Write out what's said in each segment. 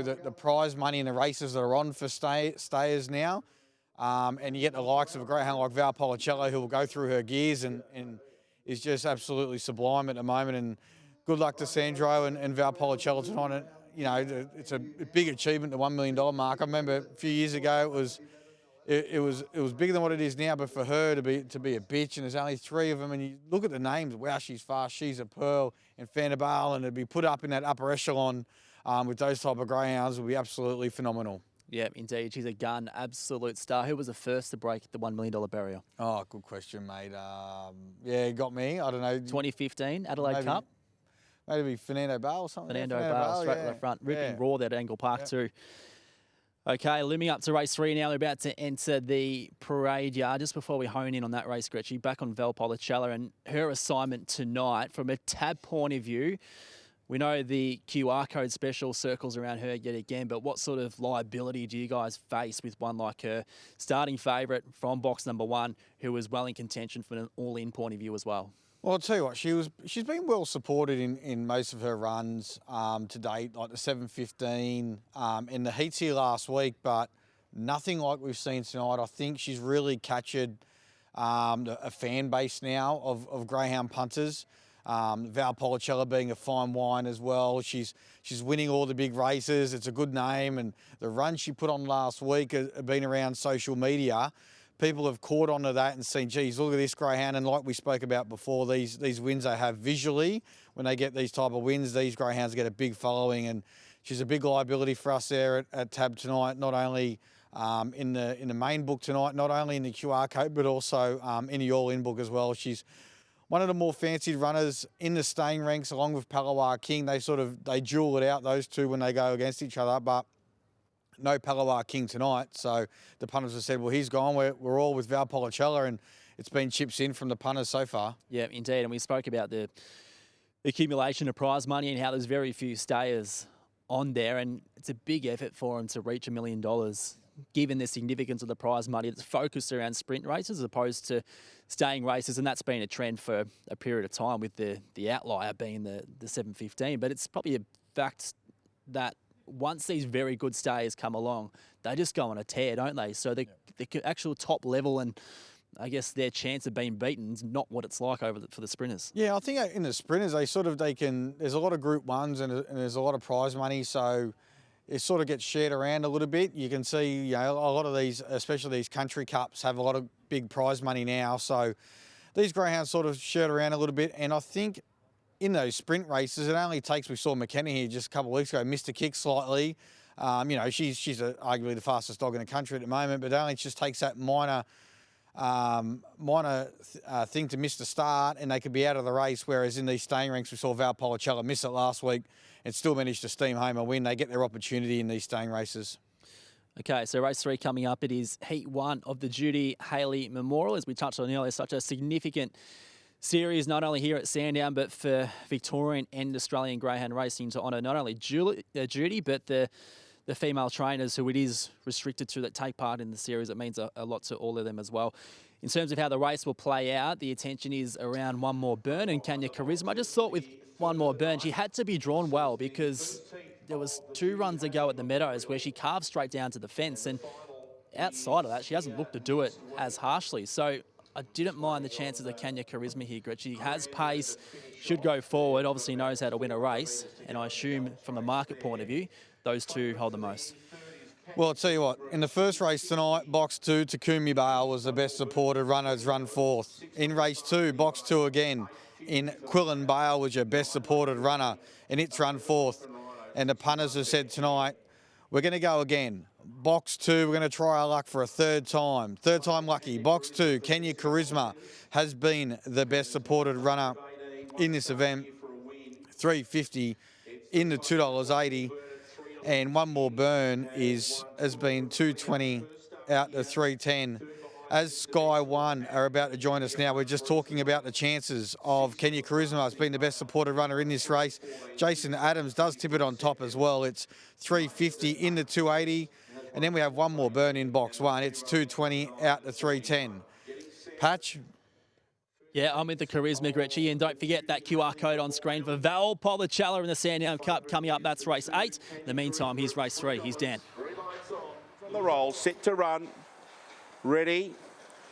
The prize money in the races that are on for stayers now. And you get the likes of a greyhound like Val Policello, who will go through her gears and is just absolutely sublime at the moment. And good luck to Sandro and Val Policello tonight. And, you know, it's a big achievement, the $1 million mark. I remember a few years ago it was bigger than what it is now, but for her to be a bitch, and there's only 3 of them, and you look at the names, wow, she's fast, she's a pearl, and Fanabale, and to be put up in that upper echelon with those type of greyhounds would be absolutely phenomenal. Yeah, indeed. She's a gun, absolute star. Who was the first to break the $1 million barrier? Oh, good question, mate. Yeah, you got me. I don't know. 2015 Adelaide Cup. Maybe Fernando Bale or something. Fernando Bale, straight to the front. Ripping raw there at Angle Park too. Okay, looming up to race 3 now. We're about to enter the parade yard. Just before we hone in on that race, Gretchen, back on Val Policello and her assignment tonight. From a tab point of view, we know the QR code special circles around her yet again, but what sort of liability do you guys face with one like her? Starting favourite from box number 1, who was well in contention from an all-in point of view as well. Well, I'll tell you what, she's been well supported in most of her runs to date, like the 7:15 in the heats here last week, but nothing like we've seen tonight. I think she's really captured a fan base now of greyhound punters. Val Policello being a fine wine as well. She's winning all the big races. It's a good name, and the run she put on last week have been around social media. People have caught onto that and seen, geez, look at this greyhound. And like we spoke about before, these wins they have visually, when they get these type of wins, these greyhounds get a big following. And she's a big liability for us there at Tab tonight, not only in the main book tonight, not only in the QR code, but also in the all-in book as well. She's one of the more fancied runners in the staying ranks, along with Palawa King. They duel it out, those two, when they go against each other. But no Palawa King tonight, so the punters have said, well, he's gone. We're all with Val Policello, and it's been chips in from the punters so far. Yeah, indeed. And we spoke about the accumulation of prize money and how there's very few stayers on there, and it's a big effort for them to reach $1 million, given the significance of the prize money. It's focused around sprint races as opposed to staying races, and that's been a trend for a period of time, with the outlier being the 7:15. But it's probably a fact that once these very good stayers come along, they just go on a tear, don't they? So the actual top level and I guess their chance of being beaten is not what it's like for the sprinters. Yeah, I think in the sprinters, there's a lot of Group 1s and there's a lot of prize money, so it sort of gets shared around a little bit. You can see, you know, a lot of these, especially these country cups, have a lot of big prize money now. So these greyhounds sort of shared around a little bit, and I think in those sprint races, it only takes, we saw McKenna here just a couple of weeks ago, missed a kick slightly. You know, she's arguably the fastest dog in the country at the moment, but it only just takes that minor thing to miss the start, and they could be out of the race. Whereas in these staying ranks, we saw Val Policello miss it last week and still managed to steam home a win. They get their opportunity in these staying races. Okay, so race 3 coming up. It is Heat 1 of the Judy Haley Memorial. As we touched on earlier, such a significant series, not only here at Sandown, but for Victorian and Australian greyhound racing, to honour not only Judy, but the female trainers who it is restricted to that take part in the series. It means a lot to all of them as well. In terms of how the race will play out, the attention is around One More Burn and Kenya Charisma. I just thought with One More Burn, she had to be drawn well, because there was 2 runs ago at the Meadows where she carved straight down to the fence, and outside of that, she hasn't looked to do it as harshly. So I didn't mind the chances of Kenya Charisma here, Gretch. She has pace, should go forward, obviously knows how to win a race, and I assume from the market point of view, those 2 hold the most. Well, I'll tell you what, in the first race tonight, box 2, Takumi Bale was the best supported runner, has run 4th. In race 2, box 2 again, in Quillen Bale was your best supported runner, and it's run 4th. And the punters have said tonight, we're going to go again. Box 2, we're going to try our luck for a 3rd time. 3rd time lucky. Box 2, Kenya Charisma has been the best supported runner in this event. $3.50 in the $2.80. And One More Burn has been $2.20 out to $3.10. As Sky One are about to join us now, we're just talking about the chances of Kenya Charisma has been the best supported runner in this race. Jason Adams does tip it on top as well. It's $3.50 in the $2.80. And then we have One More Burn in box 1. It's $2.20 out to $3.10. Patch? Yeah, I'm with the Charisma, Gretchy, and don't forget that QR code on screen for Val Policella in the Sandown Cup coming up. That's race 8. In the meantime, here's race 3. Here's Dan. On the roll, set to run, ready.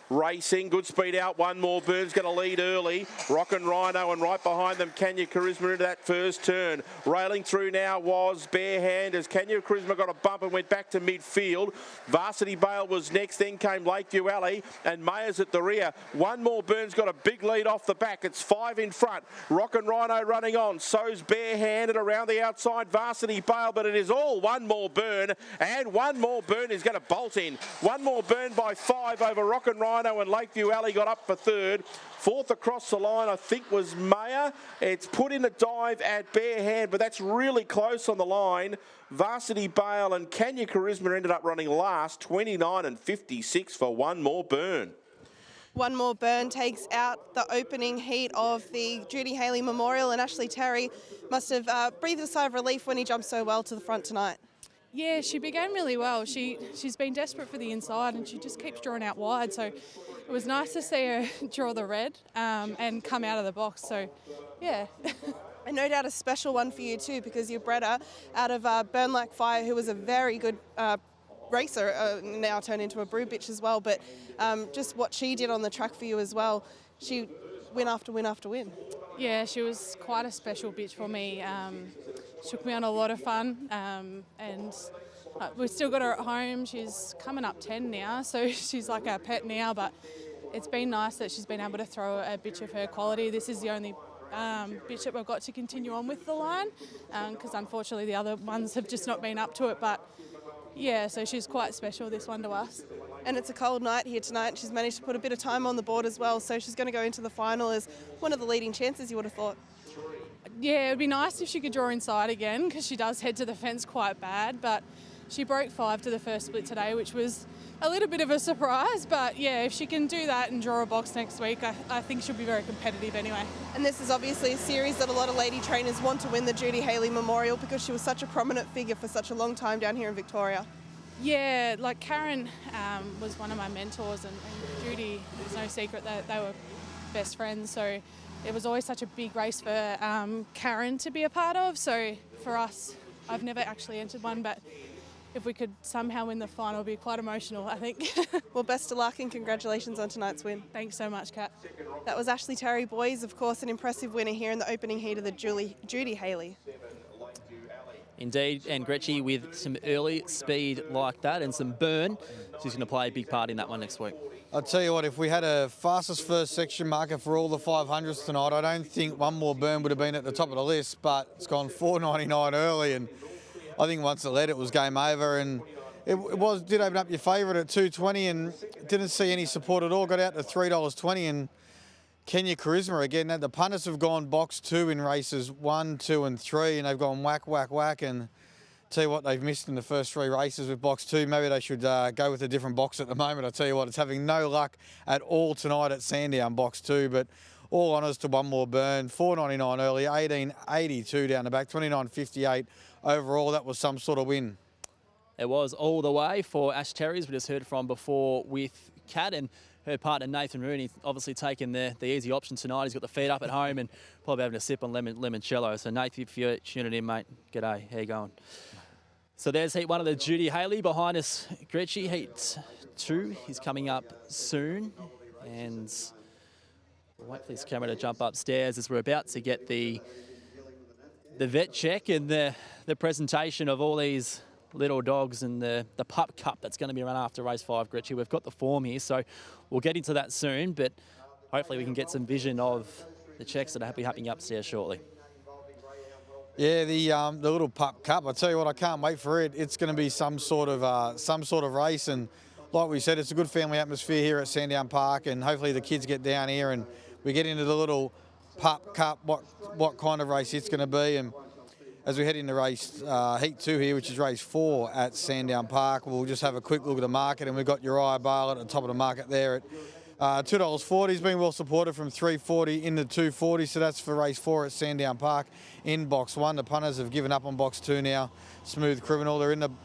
Racing, good speed out, one more. Burns going to lead early. Rock and Rhino, and right behind them, Kenya Charisma into that first turn. Railing through now was Bare Hand as Kenya Charisma got a bump and went back to midfield. Varsity Bale was next, then came Lakeview Alley, and Mayers at the rear. One more. Burns got a big lead off the back. It's 5 in front. Rock and Rhino running on. So's Bare Hand, and around the outside, Varsity Bale, but it is all One More Burn, and One More Burn is going to bolt in. One More Burn by 5 over Rock and Rhino, and Lakeview Alley got up for third. Fourth across the line, I think, was Mayer. It's put in a dive at Bare Hand, but that's really close on the line. Varsity Bale and Kenya Charisma ended up running last, 29 and 56 for One More Burn. One More Burn takes out the opening heat of the Judy Haley Memorial, and Ashley Terry must have breathed a sigh of relief when he jumped so well to the front tonight. Yeah, she began really well. She's been desperate for the inside, and she just keeps drawing out wide. So it was nice to see her draw the red and come out of the box. So, yeah. And no doubt a special one for you too, because you bred her out of Burn Like Fire, who was a very good racer, now turned into a brood bitch as well. But just what she did on the track for you as well, she win after win after win. Yeah, she was quite a special bitch for me. Took me on a lot of fun, and we've still got her at home. She's coming up 10 now, so she's like our pet now, but it's been nice that she's been able to throw a bitch of her quality. This is the only bitch that we've got to continue on with the line, because unfortunately the other ones have just not been up to it, but yeah, so she's quite special, this one, to us. And it's a cold night here tonight, and she's managed to put a bit of time on the board as well, so she's going to go into the final as one of the leading chances, you would have thought. Yeah, it'd be nice if she could draw inside again, because she does head to the fence quite bad, but she broke 5 to the first split today, which was a little bit of a surprise, but yeah, if she can do that and draw a box next week, I think she'll be very competitive anyway. And this is obviously a series that a lot of lady trainers want to win, the Judy Haley Memorial, because she was such a prominent figure for such a long time down here in Victoria. Yeah, like Karen was one of my mentors, and Judy, it's no secret that they were best friends, so it was always such a big race for Karen to be a part of. So for us, I've never actually entered one, but if we could somehow win the final, it'd be quite emotional, I think. Well, best of luck and congratulations on tonight's win. Thanks so much, Kat. That was Ashley Terry, boys, of course, an impressive winner here in the opening heat of the Judy Haley. Indeed, and Gretchy with some early speed like that and some burn, she's going to play a big part in that one next week. I'll tell you what, if we had a fastest first section marker for all the 500s tonight, I don't think One More Burn would have been at the top of the list, but it's gone 4.99 early, and I think once it led, it was game over, and it did open up your favourite at 2.20 and didn't see any support at all, got out to $3.20, and Kenya Charisma again. The punters have gone box 2 in races 1, 2 and 3, and they've gone whack, whack, whack, and tell you what, they've missed in the first 3 races with box 2. Maybe they should go with a different box at the moment. I tell you what, it's having no luck at all tonight at Sandown box 2, but all honours to One More Burn. 4.99 early, 18.82 down the back, 29.58 overall. That was some sort of win. It was all the way for Ash Terry's, we just heard from before with Kat, and her partner Nathan Rooney obviously taking the easy option tonight. He's got the feet up at home and probably having a sip on limoncello. So Nathan, if you're tuning in, mate, g'day, how you going? So there's heat 1 of the Judy Haley behind us. Gretchy, heat 2 is coming up soon, and we'll wait for this camera to jump upstairs as we're about to get the vet check and the presentation of all these little dogs and the pup cup that's going to be run after race 5, Gretchy. We've got the form here, so we'll get into that soon, but hopefully we can get some vision of the checks that will be happening upstairs shortly. Yeah, the little pup cup. I tell you what, I can't wait for it. It's going to be some sort of race, and like we said, it's a good family atmosphere here at Sandown Park, and hopefully the kids get down here and we get into the little pup cup. What kind of race it's going to be, and as we head into race heat 2 here, which is race 4 at Sandown Park, we'll just have a quick look at the market, and we've got Uriah Bale at the top of the market there at $2.40. He's been well supported from $3.40 into $2.40, so that's for race 4 at Sandown Park in box 1. The punters have given up on box 2 now. Smooth Criminal, they're in the